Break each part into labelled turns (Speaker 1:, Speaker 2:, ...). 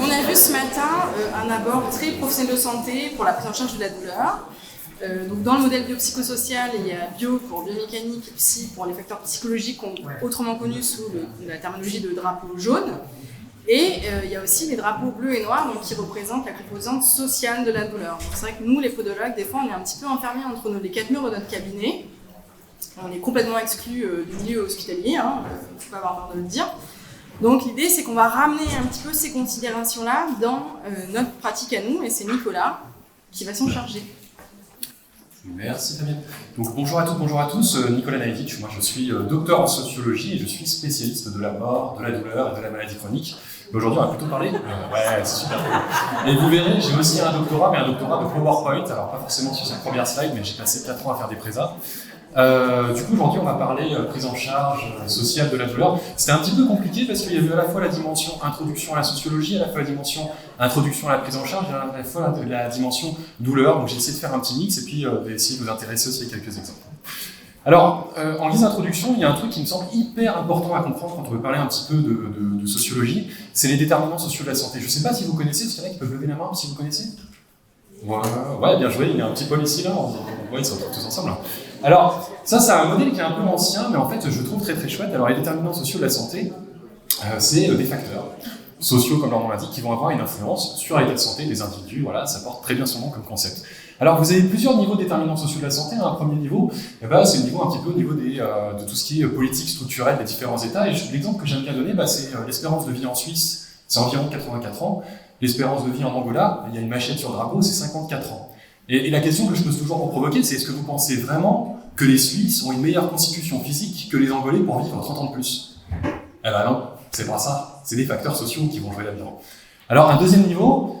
Speaker 1: on a vu ce matin un abord très professionnel de santé pour la prise en charge de la douleur. Donc dans le modèle biopsychosocial, il y a bio pour biomécanique et psy pour les facteurs psychologiques autrement connus sous la terminologie de drapeau jaune. Et il y a aussi les drapeaux bleus et noirs donc, qui représentent la composante sociale de la douleur. C'est vrai que nous, les podologues, des fois, on est un petit peu enfermés entre les quatre murs de notre cabinet. On est complètement exclus du milieu hospitalier, il ne faut pas avoir peur de le dire. Donc l'idée, c'est qu'on va ramener un petit peu ces considérations-là dans notre pratique à nous, et c'est Nicolas qui va s'en charger.
Speaker 2: Merci Damien. Donc bonjour à toutes, bonjour à tous. Nicolas Naïdic, moi je suis docteur en sociologie et je suis spécialiste de la mort, de la douleur et de la maladie chronique. Mais aujourd'hui on va plutôt parler. Ouais, c'est super cool. Et vous verrez, j'ai aussi un doctorat, mais un doctorat de PowerPoint. Alors pas forcément sur cette première slide, mais j'ai passé 4 ans à faire des présas. Du coup, aujourd'hui, on va parler prise en charge sociale de la douleur. C'était un petit peu compliqué parce qu'il y avait à la fois la dimension introduction à la sociologie, à la fois la dimension introduction à la prise en charge, et à la fois la dimension douleur. Donc, j'ai essayé de faire un petit mix et puis d'essayer de vous intéresser aussi à quelques exemples. Alors, en guise d'introduction, il y a un truc qui me semble hyper important à comprendre quand on veut parler un petit peu de sociologie, c'est les déterminants sociaux de la santé. Je ne sais pas si vous connaissez, est-ce qu'il y en a qui peuvent lever la main si vous connaissez ? Ouais, bien joué, il y a un petit Paul ici, là, ils se retrouvent tous ensemble. Alors, ça, c'est un modèle qui est un peu ancien, mais en fait, je trouve très très chouette. Alors, les déterminants sociaux de la santé, c'est des facteurs sociaux, comme leur nom l'indique, qui vont avoir une influence sur l'état de santé des individus. Voilà, ça porte très bien son nom comme concept. Alors, vous avez plusieurs niveaux de déterminants sociaux de la santé. Un premier niveau, c'est le niveau un petit peu au niveau de tout ce qui est politique structurelle des différents États. Et l'exemple que j'aime bien donner, c'est l'espérance de vie en Suisse, c'est environ 84 ans. L'espérance de vie en Angola, il y a une machette sur le drapeau, c'est 54 ans. Et la question que je pose toujours pour provoquer, c'est est-ce que vous pensez vraiment que les Suisses ont une meilleure constitution physique que les Angolais pour vivre 30 ans de plus ? Eh ben non, c'est pas ça. C'est des facteurs sociaux qui vont jouer là-dedans. Alors un deuxième niveau,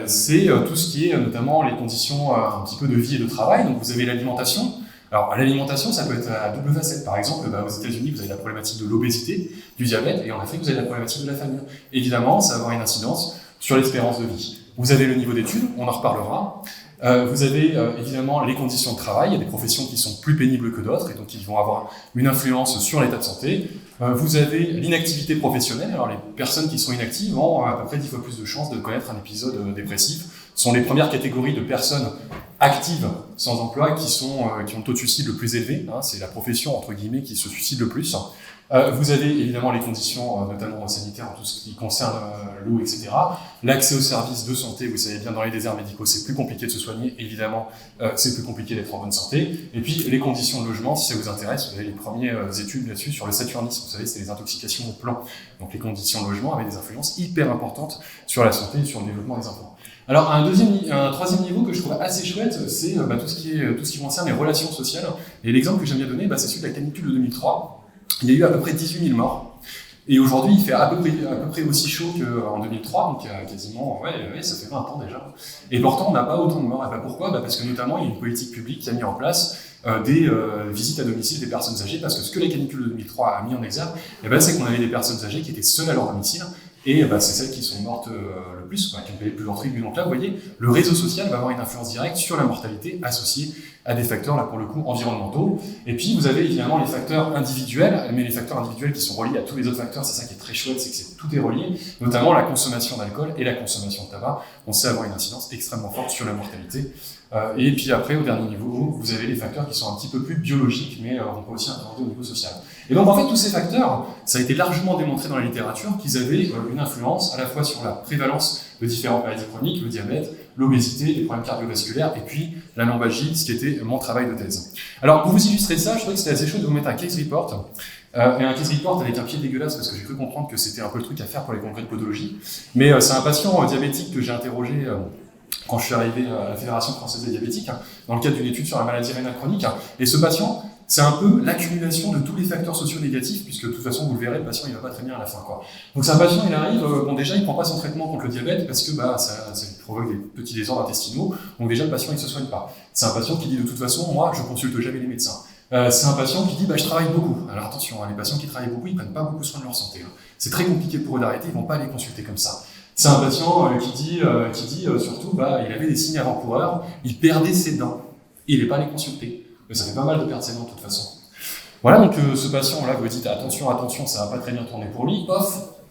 Speaker 2: c'est tout ce qui est notamment les conditions un petit peu de vie et de travail. Donc vous avez l'alimentation. Alors l'alimentation, ça peut être à double facette. Par exemple, aux États-Unis, vous avez la problématique de l'obésité, du diabète, et en Afrique, vous avez la problématique de la famine. Évidemment, ça va avoir une incidence sur l'espérance de vie. Vous avez le niveau d'études, on en reparlera. Vous avez évidemment les conditions de travail, il y a des professions qui sont plus pénibles que d'autres et donc qui vont avoir une influence sur l'état de santé. Vous avez l'inactivité professionnelle, alors les personnes qui sont inactives ont à peu près 10 fois plus de chances de connaître un épisode dépressif. Ce sont les premières catégories de personnes actives sans emploi qui ont le taux de suicide le plus élevé, c'est la profession entre guillemets qui se suicide le plus. Vous avez évidemment les conditions, notamment sanitaires, tout ce qui concerne l'eau, etc. L'accès aux services de santé, vous savez bien, dans les déserts médicaux, c'est plus compliqué de se soigner, évidemment, c'est plus compliqué d'être en bonne santé. Et puis, les conditions de logement, si ça vous intéresse, vous avez les premières études là-dessus sur le saturnisme, vous savez, c'est les intoxications au plomb. Donc, les conditions de logement avaient des influences hyper importantes sur la santé et sur le développement des enfants. Alors, un troisième niveau que je trouve assez chouette, c'est tout ce qui concerne les relations sociales. Et l'exemple que j'aime bien donner, c'est celui de la canicule de 2003. Il y a eu à peu près 18 000 morts. Et aujourd'hui, il fait à peu près aussi chaud qu'en 2003, donc quasiment, ça fait 20 ans déjà. Et pourtant, on n'a pas autant de morts. Et pourquoi ? Parce que notamment, il y a une politique publique qui a mis en place des visites à domicile des personnes âgées, parce que ce que la canicule de 2003 a mis en exergue, c'est qu'on avait des personnes âgées qui étaient seules à leur domicile, et c'est celles qui sont mortes le plus, qui ont payé le plus leur tribut. Donc là, vous voyez, le réseau social va avoir une influence directe sur la mortalité associée à des facteurs, là pour le coup, environnementaux. Et puis, vous avez évidemment les facteurs individuels, mais les facteurs individuels qui sont reliés à tous les autres facteurs, c'est ça qui est très chouette, c'est que tout est relié, notamment la consommation d'alcool et la consommation de tabac. On sait avoir une incidence extrêmement forte sur la mortalité. Et puis après, au dernier niveau, vous avez les facteurs qui sont un petit peu plus biologiques, mais on peut aussi intervenir au niveau social. Et donc, en fait, tous ces facteurs, ça a été largement démontré dans la littérature qu'ils avaient une influence à la fois sur la prévalence de différentes maladies chroniques, le diabète, l'obésité, les problèmes cardiovasculaires, et puis la lombalgie, ce qui était mon travail de thèse. Alors, pour vous illustrer ça, je trouvais que c'était assez chaud de vous mettre un case report. Et un case report avec un pied dégueulasse, parce que j'ai cru comprendre que c'était un peu le truc à faire pour les congrès de podologie. Mais c'est un patient diabétique que j'ai interrogé quand je suis arrivé à la Fédération française des diabétiques, dans le cadre d'une étude sur la maladie rénale chronique. Et ce patient, c'est un peu l'accumulation de tous les facteurs sociaux négatifs, puisque de toute façon, vous le verrez, le patient, il va pas très bien à la fin, quoi. Donc c'est un patient, il arrive, déjà, il prend pas son traitement contre le diabète, parce que ça lui provoque des petits désordres intestinaux, donc déjà, le patient, il se soigne pas. C'est un patient qui dit, de toute façon, moi, je consulte jamais les médecins. C'est un patient qui dit, je travaille beaucoup. Alors attention, les patients qui travaillent beaucoup, ils prennent pas beaucoup soin de leur santé. C'est très compliqué pour eux d'arrêter, ils vont pas aller consulter comme ça. C'est un patient qui dit surtout, il avait des signes avant-coureurs, il perdait ses dents, il n'est pas allé consulter. Mais ça fait pas mal de perdre ses dents de toute façon. Voilà, donc ce patient-là, vous dites attention, ça va pas très bien tourner pour lui,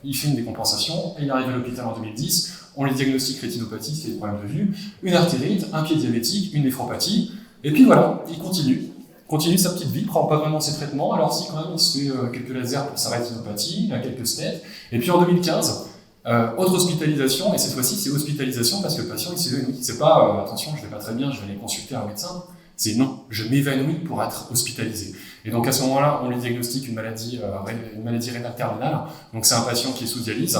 Speaker 2: il fait une décompensation, et il arrive à l'hôpital en 2010, on lui diagnostique rétinopathie, c'est des problèmes de vue, une artérite, un pied diabétique, une néphropathie, et puis voilà, il continue sa petite vie, prend pas vraiment ses traitements, alors si quand même il se fait quelques lasers pour sa rétinopathie, il a quelques stents, et puis en 2015, autre hospitalisation, et cette fois-ci c'est hospitalisation parce que le patient il s'évanouit. C'est pas attention, je vais pas très bien, je vais aller consulter un médecin, c'est non, je m'évanouis pour être hospitalisé. Et donc à ce moment-là, on lui diagnostique une maladie rénale terminale, donc c'est un patient qui est sous dialyse.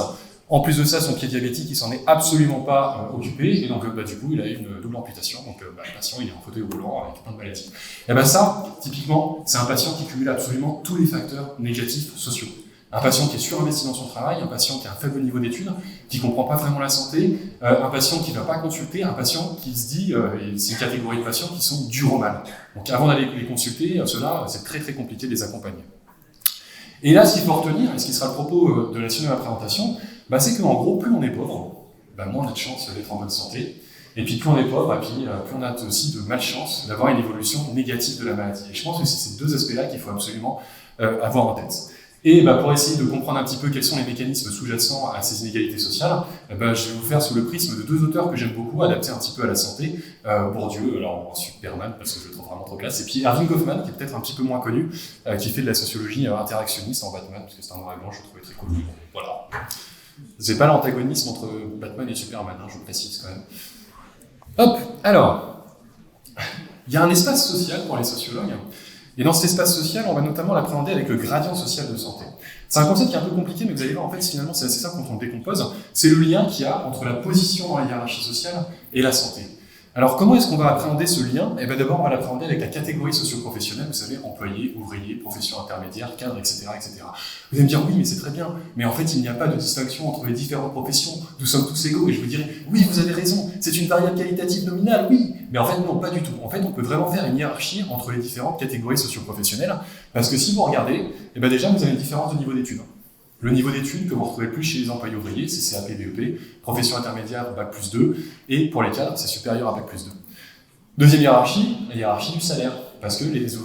Speaker 2: En plus de ça, son pied diabétique, il s'en est absolument pas occupé, et donc du coup, il a eu une double amputation, donc le patient, il est en fauteuil roulant avec plein de maladies. Et ben ça, typiquement, c'est un patient qui cumule absolument tous les facteurs négatifs sociaux. Un patient qui est surinvesti dans son travail, un patient qui a un faible niveau d'études, qui comprend pas vraiment la santé, un patient qui va pas consulter, un patient qui se dit, et c'est une catégorie de patients qui sont durs au mal. Donc avant d'aller les consulter, ceux-là, c'est très très compliqué de les accompagner. Et là, ce qu'il faut retenir, et ce qui sera le propos de la suite de ma présentation, c'est qu'en gros, plus on est pauvre, moins on a de chance d'être en bonne santé, et puis plus on est pauvre, et puis plus on a aussi de malchance d'avoir une évolution négative de la maladie. Et je pense que c'est ces deux aspects-là qu'il faut absolument avoir en tête. Et pour essayer de comprendre un petit peu quels sont les mécanismes sous-jacents à ces inégalités sociales, je vais vous faire sous le prisme de deux auteurs que j'aime beaucoup, adaptés un petit peu à la santé, Bourdieu, alors Superman, parce que je le trouve vraiment trop classe, et puis Erving Goffman, qui est peut-être un petit peu moins connu, qui fait de la sociologie interactionniste en Batman, parce que c'est un noir et blanc, je le trouvais très cool. Voilà. C'est pas l'antagonisme entre Batman et Superman, je précise quand même. Hop, alors, il y a un espace social pour les sociologues, et dans cet espace social, on va notamment l'appréhender avec le gradient social de santé. C'est un concept qui est un peu compliqué, mais vous allez voir, en fait, finalement, c'est assez simple quand on le décompose. C'est le lien qu'il y a entre la position dans la hiérarchie sociale et la santé. Alors, comment est-ce qu'on va appréhender ce lien ? D'abord, on va l'appréhender avec la catégorie socio-professionnelle, vous savez, employé, ouvrier, profession intermédiaire, cadre, etc., etc. Vous allez me dire, oui, mais c'est très bien, mais en fait, il n'y a pas de distinction entre les différentes professions, nous sommes tous égaux, et je vous dirais, oui, vous avez raison, c'est une variable qualitative nominale, oui, mais en fait, non, pas du tout. En fait, on peut vraiment faire une hiérarchie entre les différentes catégories socio-professionnelles, parce que si vous regardez, déjà, vous avez une différence de niveau d'études. Le niveau d'études que vous ne retrouvez plus chez les employés ouvriers, c'est CAP, BEP, profession intermédiaire, Bac+2, et pour les cadres, c'est supérieur à Bac+2. Deuxième hiérarchie, la hiérarchie du salaire, parce que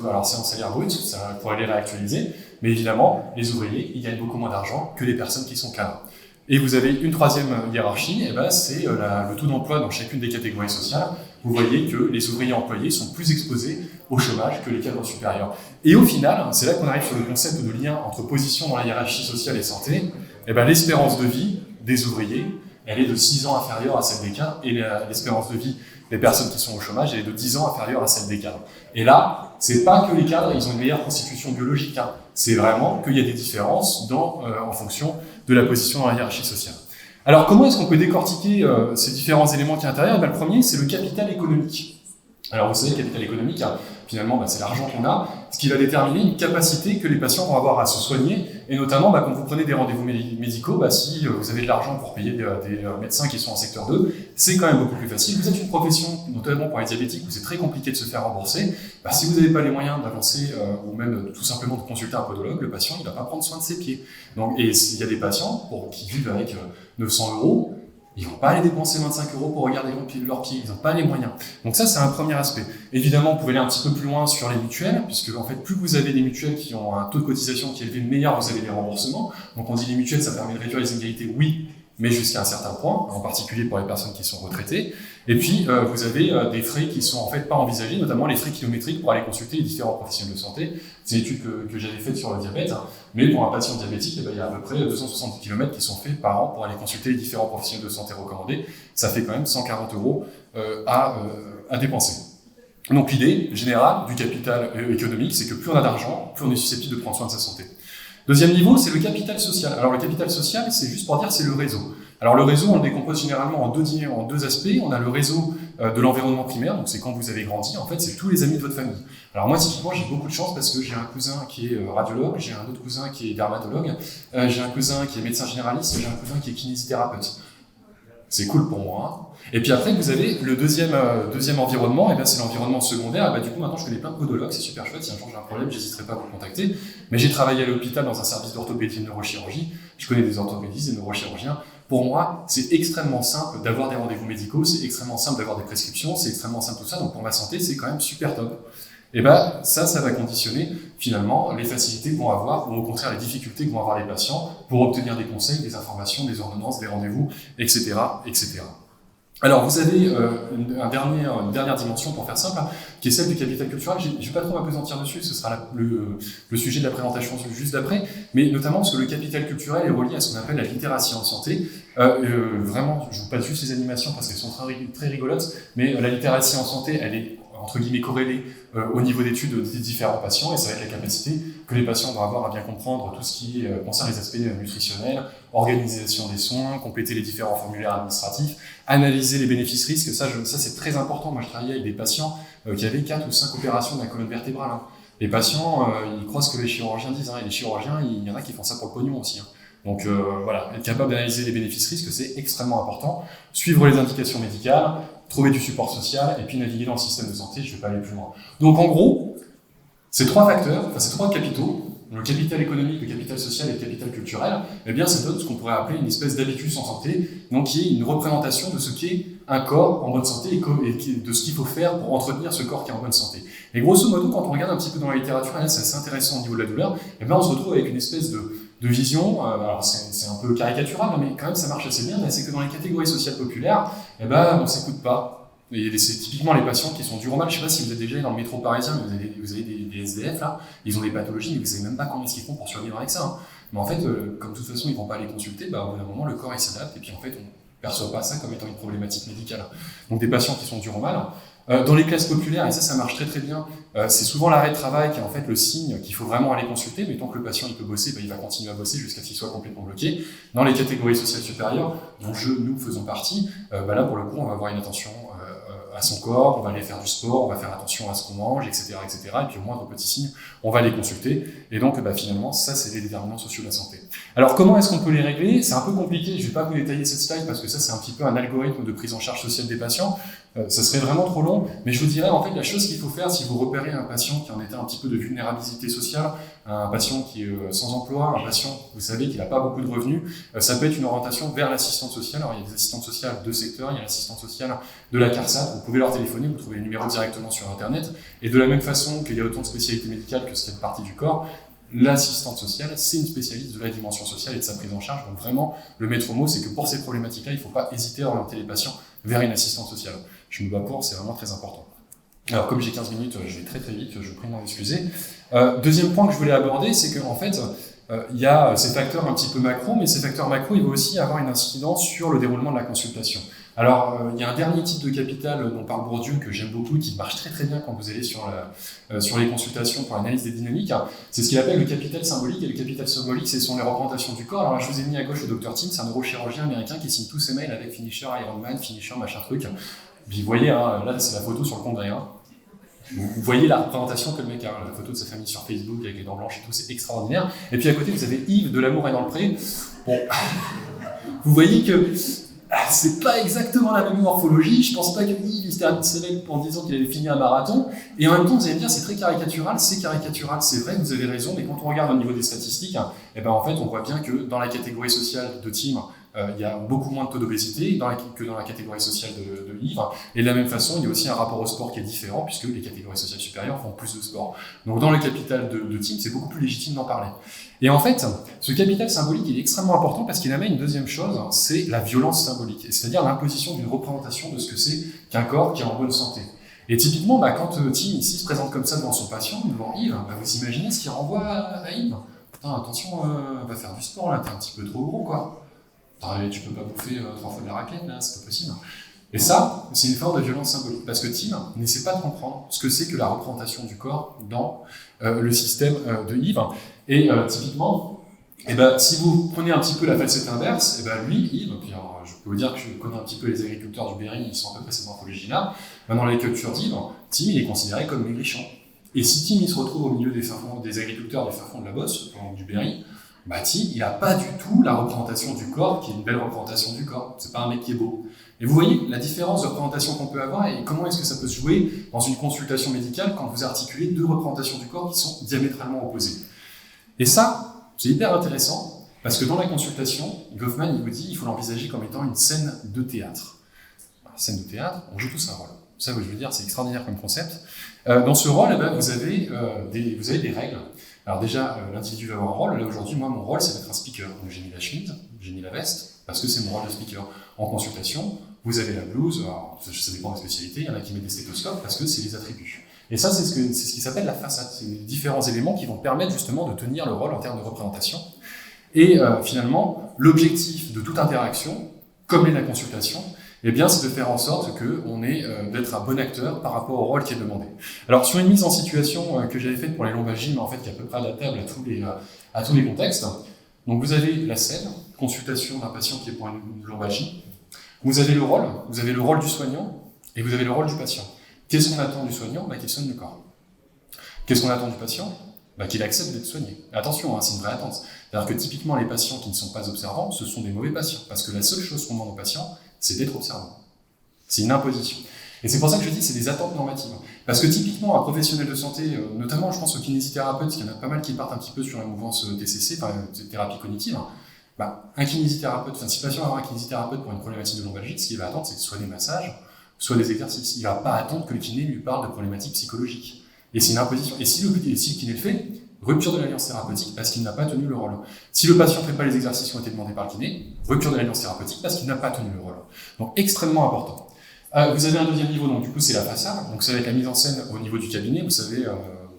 Speaker 2: alors c'est en salaire brut, ça pourrait les réactualiser, mais évidemment, les ouvriers, ils gagnent beaucoup moins d'argent que les personnes qui sont cadres. Et vous avez une troisième hiérarchie, c'est le taux d'emploi dans chacune des catégories sociales. Vous voyez que les ouvriers employés sont plus exposés au chômage que les cadres supérieurs. Et au final, c'est là qu'on arrive sur le concept de lien entre position dans la hiérarchie sociale et santé. L'espérance de vie des ouvriers, elle est de 6 ans inférieure à celle des cadres, et l'espérance de vie des personnes qui sont au chômage, elle est de 10 ans inférieure à celle des cadres. Et là, c'est pas que les cadres, ils ont une meilleure constitution biologique, c'est vraiment qu'il y a des différences en fonction de la position dans la hiérarchie sociale. Alors, comment est-ce qu'on peut décortiquer ces différents éléments qui sont à l'intérieur ? Le premier, c'est le capital économique. Alors, vous savez, le capital économique, finalement, c'est l'argent qu'on a, ce qui va déterminer une capacité que les patients vont avoir à se soigner, et notamment, quand vous prenez des rendez-vous médicaux, si vous avez de l'argent pour payer des médecins qui sont en secteur 2, c'est quand même beaucoup plus facile. Vous êtes une profession, notamment pour les diabétiques, où c'est très compliqué de se faire rembourser, si vous n'avez pas les moyens d'avancer, ou même tout simplement de consulter un podologue, le patient, il ne va pas prendre soin de ses pieds. Et il y a des patients qui vivent avec 900 €, ils vont pas aller dépenser 25 € pour regarder leurs pieds, ils n'ont pas les moyens. Donc ça, c'est un premier aspect. Évidemment, vous pouvez aller un petit peu plus loin sur les mutuelles, puisque en fait, plus vous avez des mutuelles qui ont un taux de cotisation qui est élevé, meilleur vous avez les remboursements. Donc on dit les mutuelles, ça permet de réduire les inégalités, oui, mais jusqu'à un certain point, en particulier pour les personnes qui sont retraitées. Et puis, vous avez des frais qui sont en fait pas envisagés, notamment les frais kilométriques pour aller consulter les différents professionnels de santé. C'est une étude que j'avais faite sur le diabète, mais pour un patient diabétique, il y a à peu près 270 km qui sont faits par an pour aller consulter les différents professionnels de santé recommandés. Ça fait quand même 140 € à dépenser. Donc l'idée générale du capital économique, c'est que plus on a d'argent, plus on est susceptible de prendre soin de sa santé. Deuxième niveau, c'est le capital social. Alors le capital social, c'est juste pour dire, c'est le réseau. Alors le réseau, on le décompose généralement en deux aspects. On a le réseau de l'environnement primaire, donc c'est quand vous avez grandi, en fait, c'est tous les amis de votre famille. Alors moi, typiquement, j'ai beaucoup de chance parce que j'ai un cousin qui est radiologue, j'ai un autre cousin qui est dermatologue, j'ai un cousin qui est médecin généraliste, j'ai un cousin qui est kinésithérapeute. C'est cool pour moi. Et puis après, vous avez le deuxième environnement, c'est l'environnement secondaire. Du coup, maintenant, je connais plein de podologues, c'est super chouette. Si un jour j'ai un problème, j'hésiterai pas à vous contacter. Mais j'ai travaillé à l'hôpital dans un service d'orthopédie et de neurochirurgie. Je connais des orthopédistes, des neurochirurgiens. Pour moi, c'est extrêmement simple d'avoir des rendez-vous médicaux, c'est extrêmement simple d'avoir des prescriptions, c'est extrêmement simple tout ça. Donc pour ma santé, c'est quand même super top. Et ça va conditionner finalement les facilités que vont avoir, ou au contraire les difficultés que vont avoir les patients pour obtenir des conseils, des informations, des ordonnances, des rendez-vous, etc., etc. Alors, vous avez une dernière dimension, pour faire simple, qui est celle du capital culturel. Je ne vais pas trop m'appesantir dessus, ce sera le sujet de la présentation juste d'après, mais notamment parce que le capital culturel est relié à ce qu'on appelle la littératie en santé. Vraiment, je vous passe juste les animations parce qu'elles sont très rigolotes, mais la littératie en santé, elle est entre guillemets corrélée au niveau d'études des différents patients, et ça va être la capacité que les patients vont avoir à bien comprendre tout ce qui concerne les aspects nutritionnels, organisation des soins, compléter les différents formulaires administratifs, analyser les bénéfices-risques. Ça c'est très important. Moi, je travaillais avec des patients qui avaient 4 ou 5 opérations de la colonne vertébrale. Les patients, ils croient ce que les chirurgiens disent, et les chirurgiens, il y en a qui font ça pour le pognon aussi. Donc voilà, être capable d'analyser les bénéfices-risques, c'est extrêmement important. Suivre les indications médicales, trouver du support social, et puis naviguer dans le système de santé. Je ne vais pas aller plus loin. Donc en gros, ces 3 facteurs, enfin ces 3 capitaux, le capital économique, le capital social et le capital culturel, eh bien ça donne ce qu'on pourrait appeler une espèce d'habitus en santé, donc qui est une représentation de ce qu'est un corps en bonne santé et de ce qu'il faut faire pour entretenir ce corps qui est en bonne santé. Et grosso modo, quand on regarde un petit peu dans la littérature, et là c'est assez intéressant au niveau de la douleur, eh bien on se retrouve avec une espèce de vision, alors c'est un peu caricatural, mais quand même ça marche assez bien, c'est que dans les catégories sociales populaires, eh ben, on ne s'écoute pas. Et c'est typiquement les patients qui sont durs au mal. Je ne sais pas si vous êtes déjà allé dans le métro parisien, mais vous avez des SDF là, ils ont des pathologies, mais vous ne savez même pas comment ils font pour survivre avec ça. Mais en fait, comme de toute façon ils ne vont pas les consulter, au bout d'un moment le corps il s'adapte, et puis en fait on ne perçoit pas ça comme étant une problématique médicale. Donc des patients qui sont durs au mal. Dans les classes populaires, et ça marche très très bien, c'est souvent l'arrêt de travail qui est en fait le signe qu'il faut vraiment aller consulter, mais tant que le patient il peut bosser, il va continuer à bosser jusqu'à ce qu'il soit complètement bloqué. Dans les catégories sociales supérieures, dont nous faisons partie, là pour le coup on va avoir une attention à son corps, on va aller faire du sport, on va faire attention à ce qu'on mange, etc., etc. Et puis au moindre petit signe, on va les consulter. Et donc finalement, ça c'est les déterminants sociaux de la santé. Alors comment est-ce qu'on peut les régler? C'est un peu compliqué, je ne vais pas vous détailler cette slide parce que ça c'est un petit peu un algorithme de prise en charge sociale des patients. Ça serait vraiment trop long, mais je vous dirais en fait la chose qu'il faut faire si vous repérez un patient qui est en état un petit peu de vulnérabilité sociale, un patient qui est sans emploi, un patient, vous savez, qui n'a pas beaucoup de revenus, ça peut être une orientation vers l'assistante sociale. Alors il y a des assistantes sociales de secteur, il y a l'assistante sociale de la CARSAT, vous pouvez leur téléphoner, vous trouvez les numéros directement sur internet, et de la même façon qu'il y a autant de spécialités médicales que cette partie du corps, l'assistante sociale, c'est une spécialiste de la dimension sociale et de sa prise en charge. Donc vraiment, le maître mot, c'est que pour ces problématiques-là, il ne faut pas hésiter à orienter les patients vers une assistante sociale. Je me bats pour, c'est vraiment très important. Alors comme j'ai 15 minutes, je vais très très vite, je vous prie de m'en excuser. Deuxième point que je voulais aborder, c'est qu'en fait, il y a ces facteurs un petit peu macro, mais ces facteurs macro, ils vont aussi avoir une incidence sur le déroulement de la consultation. Alors, il y a un dernier type de capital dont parle Bourdieu que j'aime beaucoup, qui marche très très bien quand vous allez sur les consultations pour l'analyse des dynamiques. C'est ce qu'il appelle le capital symbolique, et le capital symbolique, ce sont les représentations du corps. Alors là, je vous ai mis à gauche le Dr. Tim, c'est un neurochirurgien américain qui signe tous ses mails avec Finisher, Ironman, Finisher, machin truc. Puis vous voyez, là c'est la photo sur le congrès. Vous voyez la représentation que le mec a, la photo de sa famille sur Facebook avec les dents blanches et tout, c'est extraordinaire. Et puis à côté, vous avez Yves de L'amour est dans le pré. Bon, vous voyez que c'est pas exactement la même morphologie. Je pense pas que Yves il s'était habitué en disant qu'il allait finir un marathon. Et en même temps, vous allez me dire, c'est très caricatural, c'est vrai, vous avez raison, mais quand on regarde au niveau des statistiques, en fait, on voit bien que dans la catégorie sociale de Tim, il y a beaucoup moins de taux d'obésité que dans la catégorie sociale de Yves. Et de la même façon, il y a aussi un rapport au sport qui est différent, puisque les catégories sociales supérieures font plus de sport. Donc dans le capital de Tim, c'est beaucoup plus légitime d'en parler. Et en fait, ce capital symbolique, il est extrêmement important parce qu'il amène une deuxième chose, c'est la violence symbolique, c'est-à-dire l'imposition d'une représentation de ce que c'est qu'un corps qui est en bonne santé. Et typiquement, quand Tim ici se présente comme ça devant son patient, devant Yves, vous imaginez ce qu'il renvoie à Yves. Putain, attention, va faire du sport là, t'es un petit peu trop gros quoi. Tu peux pas bouffer 3 fois de la raclette là, c'est pas possible. Et ça, c'est une forme de violence symbolique, parce que Tim n'essaie pas de comprendre ce que c'est que la représentation du corps dans le système de Yves. Et typiquement, si vous prenez un petit peu la facette inverse, lui, Yves, puis alors, je peux vous dire que je connais un petit peu les agriculteurs du Berry, ils sont à peu près cette morphologie-là. Dans les cultures d'Yves, Tim il est considéré comme maigrichon. Et si Tim il se retrouve au milieu des agriculteurs du fin fond de la Bosse, du Berry, Tim, il n'a pas du tout la représentation du corps qui est une belle représentation du corps. C'est pas un mec qui est beau. Et vous voyez la différence de représentation qu'on peut avoir et comment est-ce que ça peut se jouer dans une consultation médicale quand vous articulez 2 représentations du corps qui sont diamétralement opposées. Et ça, c'est hyper intéressant parce que dans la consultation, Goffman il vous dit qu'il faut l'envisager comme étant une scène de théâtre. Scène de théâtre, on joue tous un rôle. Ça, je veux dire, c'est extraordinaire comme concept. Dans ce rôle, vous avez des règles. Alors déjà, l'individu va avoir un rôle. Là, aujourd'hui, moi, mon rôle, c'est d'être un speaker. Donc j'ai mis la chemise, j'ai mis la veste, parce que c'est mon rôle de speaker. En consultation, vous avez la blouse, alors, ça dépend des spécialités, il y en a qui mettent des stéthoscopes, parce que c'est les attributs. Et ça, c'est ce qui s'appelle la façade. C'est les différents éléments qui vont permettre justement de tenir le rôle en termes de représentation. Et finalement, l'objectif de toute interaction, comme est la consultation, eh bien, c'est de faire en sorte d'être un bon acteur par rapport au rôle qui est demandé. Alors, sur une mise en situation que j'avais faite pour les lombalgies, mais en fait, qui est à peu près adaptable à tous les contextes. Donc, vous avez la scène, consultation d'un patient qui est pour une lombalgie. Vous avez le rôle du soignant, et vous avez le rôle du patient. Qu'est-ce qu'on attend du soignant? Qu'il soigne le corps. Qu'est-ce qu'on attend du patient? Qu'il accepte d'être soigné. Et attention, c'est une vraie attente. C'est-à-dire que typiquement, les patients qui ne sont pas observants, ce sont des mauvais patients. Parce que la seule chose qu'on demande aux patients, c'est d'être observant. C'est une imposition. Et c'est pour ça que je dis que c'est des attentes normatives. Parce que typiquement, un professionnel de santé, notamment je pense aux kinésithérapeutes, parce qu'il y en a pas mal qui partent un petit peu sur la mouvance TCC, thérapie cognitive, un kinésithérapeute, si le patient va avoir un kinésithérapeute pour une problématique de lombalgie, ce qu'il va attendre, c'est soit des massages, soit des exercices. Il ne va pas attendre que le kiné lui parle de problématiques psychologiques. Et c'est une imposition. Et si le kiné le fait, rupture de l'alliance thérapeutique parce qu'il n'a pas tenu le rôle. Si le patient ne fait pas les exercices qui ont été demandés par le kiné, rupture de l'alliance thérapeutique parce qu'il n'a pas tenu le rôle. Donc extrêmement important. Vous avez un deuxième niveau, donc du coup c'est la façade. Donc ça va être la mise en scène au niveau du cabinet. Vous savez,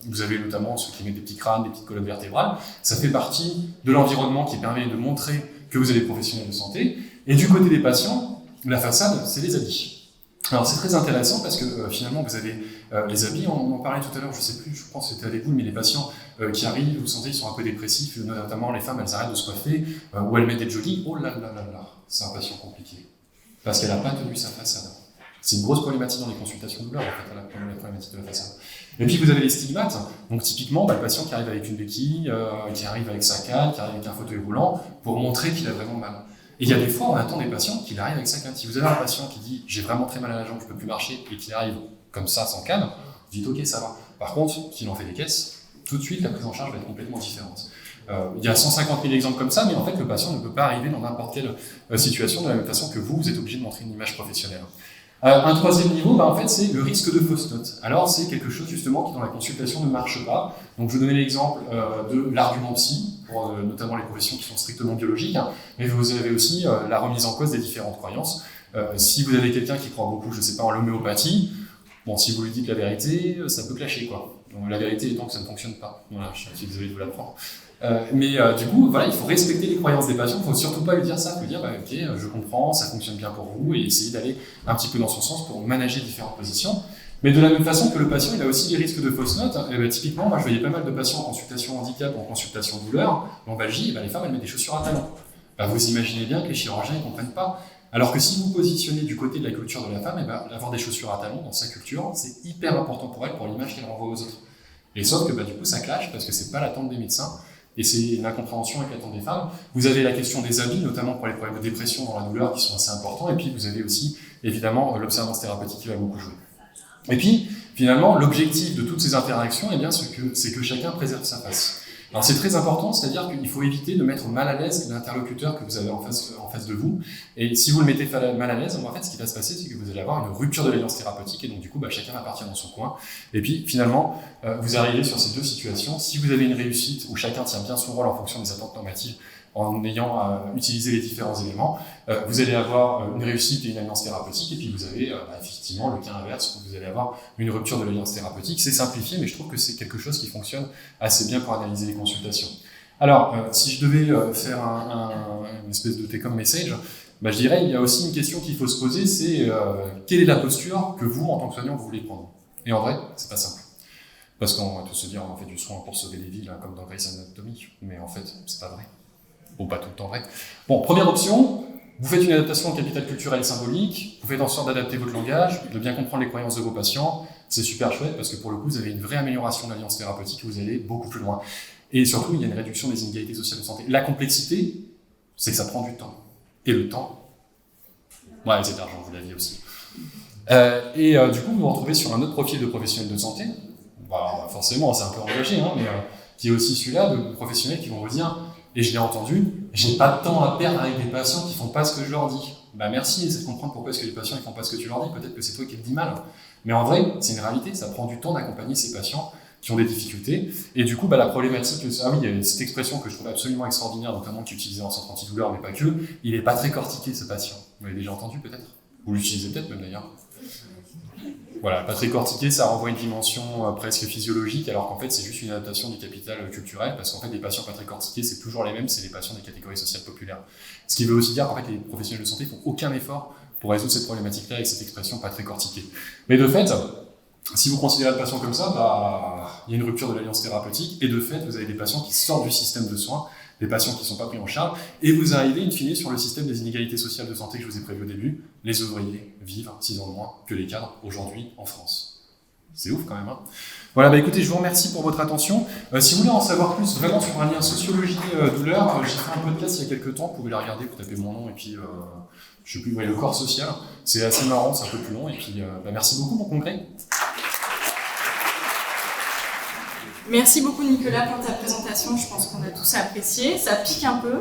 Speaker 2: vous avez notamment ceux qui mettent des petits crânes, des petites colonnes vertébrales. Ça fait partie de l'environnement qui permet de montrer que vous êtes des professionnels de santé. Et du côté des patients, la façade, c'est les habits. Alors c'est très intéressant parce que finalement vous avez les habits, on en parlait tout à l'heure, je sais plus, je pense que c'était avec vous, mais les patients qui arrivent, vous sentez, ils sont un peu dépressifs, notamment les femmes, elles arrêtent de se coiffer, ou elles mettent des joggings, oh là là là là, c'est un patient compliqué, parce qu'elle n'a pas tenu sa façade. C'est une grosse problématique dans les consultations de douleur, en fait, la problématique de la façade. Et puis vous avez les stigmates, donc typiquement, le patient qui arrive avec une béquille, qui arrive avec sa canne, qui arrive avec un fauteuil roulant, pour montrer qu'il a vraiment mal. Et il y a des fois, on attend des patients qui arrivent avec sa canne. Si vous avez un patient qui dit « j'ai vraiment très mal à la jambe, je ne peux plus marcher » et qu'il arrive comme ça, sans canne, vous dites « ok, ça va ». Par contre, s'il en fait des caisses, tout de suite, la prise en charge va être complètement différente. Il y a 150 000 exemples comme ça, mais en fait, le patient ne peut pas arriver dans n'importe quelle situation de la même façon que vous êtes obligé de montrer une image professionnelle. Un troisième niveau, en fait, c'est le risque de fausse note. Alors, c'est quelque chose justement qui dans la consultation ne marche pas. Donc, je vous donnais l'exemple de l'argument psy, pour notamment les professions qui sont strictement biologiques, mais vous avez aussi la remise en cause des différentes croyances. Si vous avez quelqu'un qui croit beaucoup, je ne sais pas, en l'homéopathie, bon, si vous lui dites la vérité, ça peut clasher, quoi. Donc, la vérité étant que ça ne fonctionne pas. Voilà, je suis désolé de vous l'apprendre. Mais du coup, voilà, il faut respecter les croyances des patients, il ne faut surtout pas lui dire ça, il faut dire ok, je comprends, ça fonctionne bien pour vous, et essayer d'aller un petit peu dans son sens pour manager différentes positions. Mais de la même façon que le patient, il a aussi des risques de fausses notes. Typiquement, moi je voyais pas mal de patients en consultation handicap ou en consultation douleur, lombalgie, les femmes elles mettent des chaussures à talons. Vous imaginez bien que les chirurgiens ne comprennent pas. Alors que si vous positionnez du côté de la culture de la femme, avoir des chaussures à talons dans sa culture, c'est hyper important pour elle, pour l'image qu'elle renvoie aux autres. Et sauf que du coup ça clash parce que c'est pas l'attente des médecins. Et c'est une incompréhension avec l'attente des femmes. Vous avez la question des habits, notamment pour les problèmes de dépression dans la douleur qui sont assez importants. Et puis vous avez aussi, évidemment, l'observance thérapeutique qui va beaucoup jouer. Et puis, finalement, l'objectif de toutes ces interactions, c'est que chacun préserve sa face. Alors c'est très important, c'est-à-dire qu'il faut éviter de mettre mal à l'aise l'interlocuteur que vous avez en face de vous. Et si vous le mettez mal à l'aise, en fait, ce qui va se passer, c'est que vous allez avoir une rupture de l'alliance thérapeutique, et donc du coup, chacun va partir dans son coin. Et puis, finalement, vous arrivez sur ces deux situations. Si vous avez une réussite où chacun tient bien son rôle en fonction des attentes normatives, en ayant utilisé les différents éléments, vous allez avoir une réussite et une alliance thérapeutique, et puis vous avez effectivement le cas inverse, où vous allez avoir une rupture de l'alliance thérapeutique. C'est simplifié, mais je trouve que c'est quelque chose qui fonctionne assez bien pour analyser les consultations. Alors, si je devais faire une espèce de take-home message, je dirais il y a aussi une question qu'il faut se poser, c'est quelle est la posture que vous, en tant que soignant, vous voulez prendre? Et en vrai, c'est pas simple. Parce qu'on va tous se dire, on fait du soin pour sauver des vies, comme dans Grey's Anatomy, mais en fait, c'est pas vrai. Bon, pas tout le temps vrai. Bon, première option, vous faites une adaptation en capital culturel et symbolique, vous faites en sorte d'adapter votre langage, de bien comprendre les croyances de vos patients, c'est super chouette parce que pour le coup, vous avez une vraie amélioration de l'alliance thérapeutique et vous allez beaucoup plus loin. Et surtout, il y a une réduction des inégalités sociales de santé. La complexité, c'est que ça prend du temps. Et le temps, c'est d'argent, vous l'aviez aussi. Du coup, vous vous retrouvez sur un autre profil de professionnel de santé, forcément, c'est un peu engagé, mais qui est aussi celui-là de professionnels qui vont vous dire et je l'ai entendu, j'ai pas de temps à perdre avec des patients qui font pas ce que je leur dis. Merci, essaie de comprendre pourquoi est-ce que les patients ils font pas ce que tu leur dis, peut-être que c'est toi qui le dis mal. Mais en vrai, c'est une réalité, ça prend du temps d'accompagner ces patients qui ont des difficultés. Et du coup, la problématique, il y a cette expression que je trouve absolument extraordinaire, notamment qui est utilisée en centre antidouleur, mais pas que, il n'est pas très cortiqué, ce patient. Vous l'avez déjà entendu peut-être? Vous l'utilisez peut-être même d'ailleurs. Voilà, pas très cortiqué, ça renvoie une dimension presque physiologique, alors qu'en fait c'est juste une adaptation du capital culturel, parce qu'en fait les patients pas très cortiqués, c'est toujours les mêmes, c'est les patients des catégories sociales populaires. Ce qui veut aussi dire qu'en fait les professionnels de santé font aucun effort pour résoudre cette problématique-là avec cette expression pas très cortiquée. Mais de fait, si vous considérez le patient comme ça, il y a une rupture de l'alliance thérapeutique, et de fait vous avez des patients qui sortent du système de soins, des patients qui ne sont pas pris en charge, et vous arrivez in fine sur le système des inégalités sociales de santé que je vous ai prévu au début. Les ouvriers vivent 6 ans de moins que les cadres aujourd'hui en France. C'est ouf quand même, hein. Voilà, écoutez, je vous remercie pour votre attention. Si vous voulez en savoir plus vraiment sur un lien sociologie-douleur, j'ai fait un podcast il y a quelques temps, vous pouvez la regarder, vous tapez mon nom, et puis, je sais plus, le corps social. C'est assez marrant, c'est un peu plus long, et puis, merci beaucoup pour congrès.
Speaker 1: Merci beaucoup Nicolas pour ta présentation, je pense qu'on a tous apprécié. Ça pique un peu,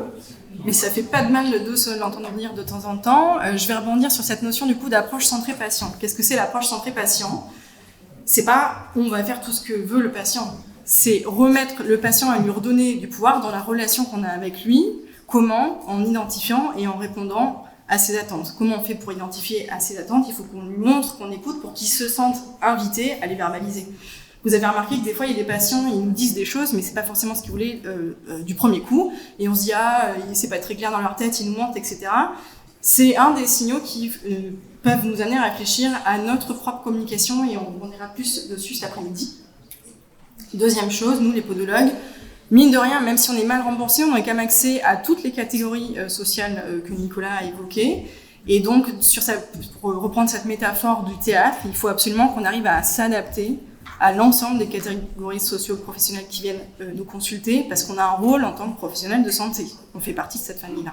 Speaker 1: mais ça fait pas de mal de se l'entendre dire de temps en temps. Je vais rebondir sur cette notion du coup d'approche centrée patient. Qu'est-ce que c'est l'approche centrée patient? C'est pas on va faire tout ce que veut le patient, c'est remettre le patient et lui redonner du pouvoir dans la relation qu'on a avec lui. Comment? En identifiant et en répondant à ses attentes. Comment on fait pour identifier à ses attentes? Il faut qu'on lui montre, qu'on écoute pour qu'il se sente invité à les verbaliser. Vous avez remarqué que des fois, il y a des patients, ils nous disent des choses, mais c'est pas forcément ce qu'ils voulaient du premier coup. Et on se dit, c'est pas très clair dans leur tête, ils nous mentent, etc. C'est un des signaux qui peuvent nous amener à réfléchir à notre propre communication, et on ira plus dessus cet après-midi. Deuxième chose, nous, les podologues, mine de rien, même si on est mal remboursé, on a quand même accès à toutes les catégories sociales que Nicolas a évoquées. Et donc, pour reprendre cette métaphore du théâtre, il faut absolument qu'on arrive à s'adapter à l'ensemble des catégories socio-professionnelles qui viennent nous consulter, parce qu'on a un rôle en tant que professionnel de santé. On fait partie de cette famille-là.